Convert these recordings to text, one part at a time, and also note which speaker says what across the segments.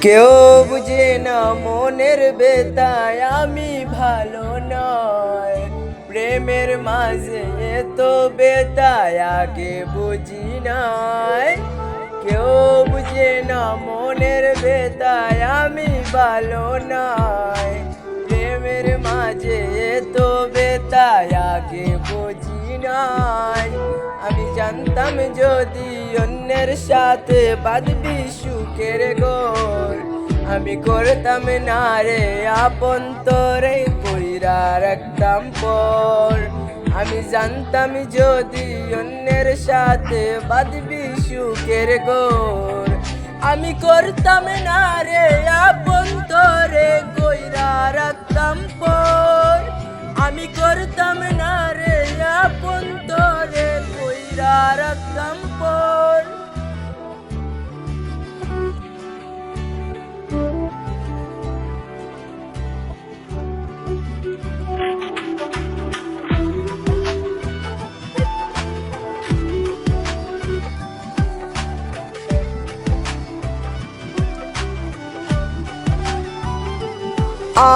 Speaker 1: কেউ বুঝে না মনের বেতায় আমি ভালো নয়, প্রেমের মাঝে এত বেতায় আগে বুঝি নাই। কেউ বুঝে না মনের বেতায় আমি ভালো নয়, প্রেমের মাঝে এত বেতায় আগে বুঝি নাই। আমি জানতাম যদি অন্যের সাথে বাঁধবি সুখের ঘর, আমি করতাম না রে আপন তোরে কইরা রাখতাম পর। আমি জানতাম যদি অন্যের সাথে বাঁধবি সুখের ঘর, আমি করতাম না রে আপন তোরে কইরা রাখতাম পর। আমি করতাম না রে আপন তোরে কইরা রাখতাম পর।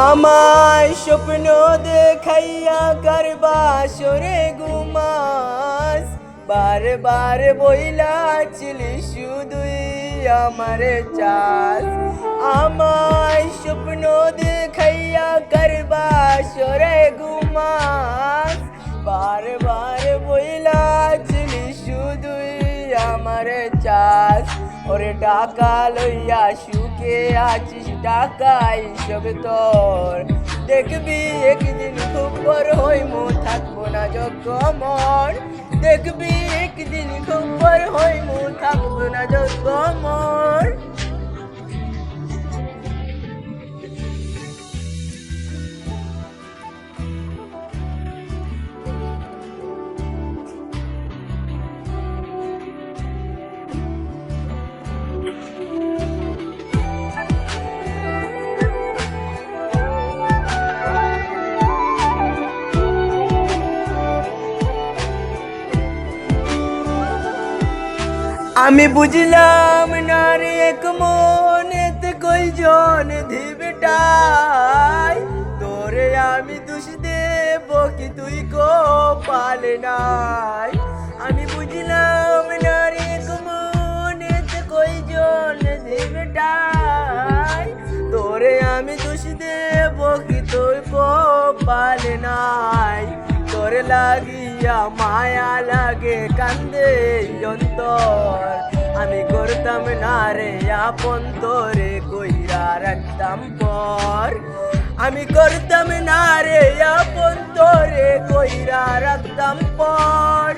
Speaker 1: আমায় স্বপ্ন দেখাইয়া কারবা সরে ঘুমাস, বারবার বইলাছিলি শুধুই আমারে চাস। আমায় স্বপ্ন দেখাইয়া কারবা সরে ঘুমাস, বারবার বইলাছিলি শুধুই আমারে চাস। ওরে টাকা লইয়া সুখে আছিস, টাকাই সব তোর। দেখবি একদিন খবর হইমু থাকবো না যত মর, দেখবি একদিন খবর হইমু থাকবো না যত মর। আমি বুঝলাম না রে এক মনেতে কয়জন ধিবটাই, তোরে আমি দোষ দেব কি তুই কপাল নাই। আমি বুঝলাম না রে এক মনেতে কয়জন ধিবটাই, তোরে আমি দোষ দেব কি তুই কপাল নাই। তোর লাগিয়া মায়া লাগে কান্দে অন্তর, আমি করতাম না রে আপন তোরে কইরা রাখতাম পর। আমি করতাম না রে আপন তোরে কইরা রাখতাম পর।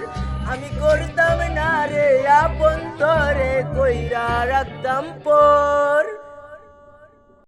Speaker 1: আমি করতাম না রে আপন তোরে কইরা রাখতাম পর।